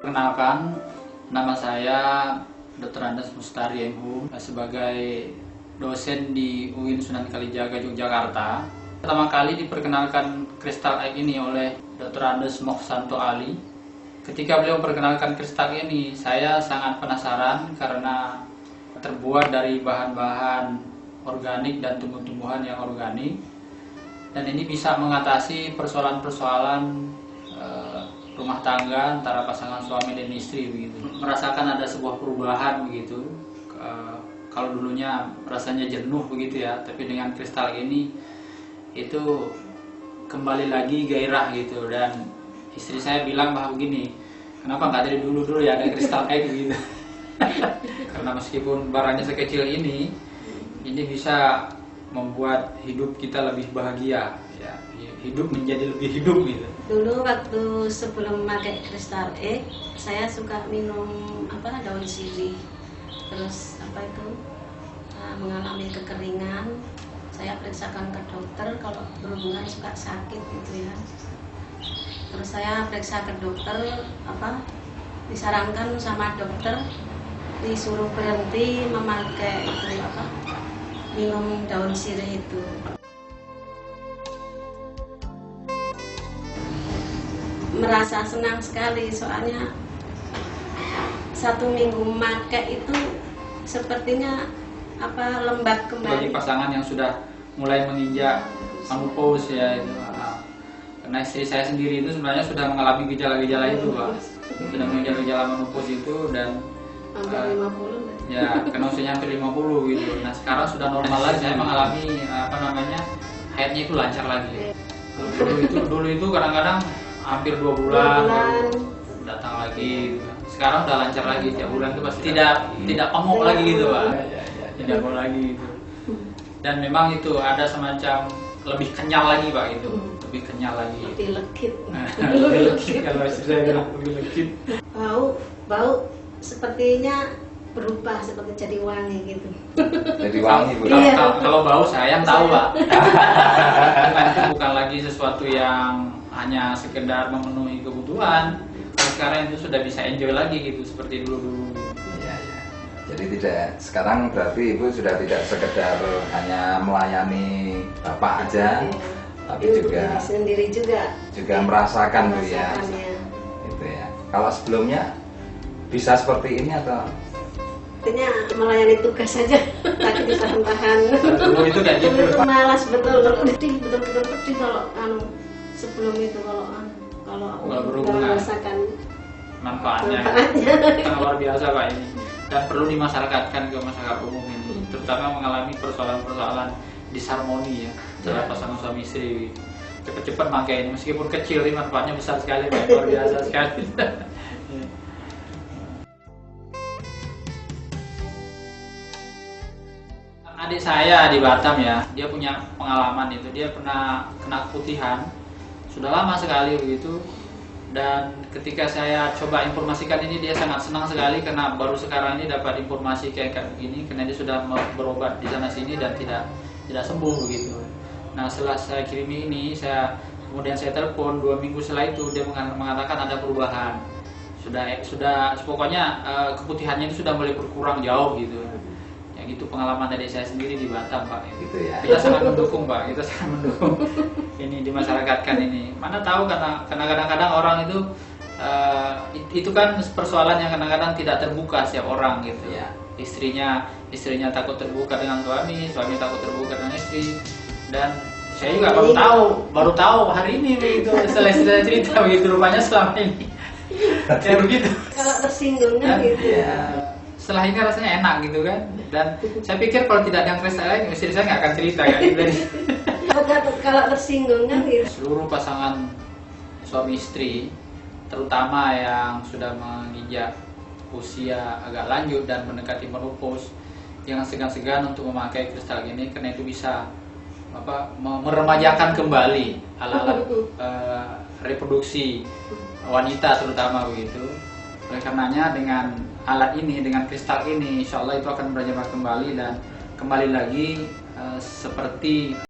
Perkenalkan, nama saya Dr. Andes Mustari MHum sebagai dosen di UIN Sunan Kalijaga, Yogyakarta. Pertama kali diperkenalkan kristal egg ini oleh Dr. Andes Mokhsanto Ali. Ketika beliau memperkenalkan kristal ini, saya sangat penasaran karena terbuat dari bahan-bahan organik dan tumbuh-tumbuhan yang organik. Dan ini bisa mengatasi persoalan-persoalan rumah tangga antara pasangan suami dan istri begitu. Merasakan ada sebuah perubahan begitu. Kalau dulunya rasanya jenuh begitu ya, tapi dengan kristal ini itu kembali lagi gairah gitu. Dan istri saya bilang bahwa begini, kenapa nggak dari dulu ya ada kristal egg gitu. Karena meskipun barangnya sekecil ini bisa membuat hidup kita lebih bahagia ya, hidup menjadi lebih hidup gitu. Dulu waktu sebelum memakai kristal egg, saya suka minum daun sirih. Terus mengalami kekeringan. Saya periksakan ke dokter kalau berhubungan suka sakit gitu ya. Terus saya periksa ke dokter, disarankan sama dokter disuruh berhenti memakai minum daun sirih itu. Merasa senang sekali soalnya 1 minggu memakai itu sepertinya lembab kembali. Bagi pasangan yang sudah mulai menginjak menopause ya itu, karena istri saya sendiri itu sebenarnya sudah mengalami gejala-gejala itu Pak, sudah mengalami gejala menopause itu dan hampir 50 ya karena usianya hampir 50 gitu. Nah sekarang sudah normal lagi, saya mengalami haidnya itu lancar lagi. Dulu itu kadang-kadang hampir 2 bulan baru datang lagi gitu. Sekarang udah lancar lagi, tiap bulan itu pasti tidak pemuk lagi gitu Pak. Tidak pemuk lagi gitu. Dan memang itu ada semacam lebih kenyal lagi Pak itu, lebih kenyal lagi. Lebih legit. Lebih legit kalau saya bilang lebih legit. Bau sepertinya berubah seperti jadi wangi gitu. Jadi wangi Bu. Iya. Kalau bau saya tahu Pak. Itu bukan lagi sesuatu yang hanya sekedar memenuhi kebutuhan. Sekarang itu sudah bisa enjoy lagi gitu seperti dulu. Iya. Jadi sekarang berarti Ibu sudah tidak sekedar hanya melayani Bapak aja, tapi juga sendiri juga merasakan Bu ya. Itu ya. Kalau sebelumnya bisa seperti ini atau? Artinya melayani tugas saja, tapi ditahan-tahan. Dulu itu kayak gitu. Malas betul-betul pedih kalau sebelum itu kalau berhubungan merasakan manfaatnya. Sangat luar biasa Pak ini, dan perlu dimasyarakatkan ke masyarakat umum ini, terutama mengalami persoalan-persoalan disharmoni ya antara pasangan suami istri. Cepat-cepat pakai ini, meskipun kecil ini manfaatnya besar sekali Pak, luar biasa sekali. Adik saya di Batam ya, dia punya pengalaman itu, dia pernah kena keputihan sudah lama sekali begitu. Dan ketika saya coba informasikan ini, dia sangat senang sekali karena baru sekarang ini dapat informasi kayak begini, karena dia sudah berobat di sana sini dan tidak sembuh begitu. Nah setelah saya kirimi ini, kemudian saya telepon 2 minggu setelah itu, dia mengatakan ada perubahan. Sudah pokoknya keputihannya itu sudah mulai berkurang jauh gitu. Ya gitu pengalaman dari saya sendiri di Batam Pak. Gitu ya. Kita sangat mendukung Pak, kita sangat mendukung ini dimasyarakatkan ini. Mana tahu karena kadang-kadang orang itu kan persoalan yang kadang-kadang tidak terbuka setiap orang gitu ya. Istrinya takut terbuka dengan suami takut terbuka dengan istri. Dan saya juga baru tahu hari ini begitu, setelah cerita begitu, rupanya selama ini kayak begitu. Kalau tersinggung kan gitu. Ya. Setelah ini rasanya enak gitu kan. Dan saya pikir kalau tidak ada yang kristal lain, istri saya nggak akan cerita kan. Kalau tersinggung kan gitu. Seluruh pasangan suami istri, terutama yang sudah menginjak usia agak lanjut dan mendekati menopause, jangan segan-segan untuk memakai kristal ini, karena itu bisa meremajakan kembali alat-alat reproduksi wanita terutama begitu. Oleh karenanya dengan alat ini, dengan kristal ini, insya Allah itu akan berjalan kembali dan kembali lagi seperti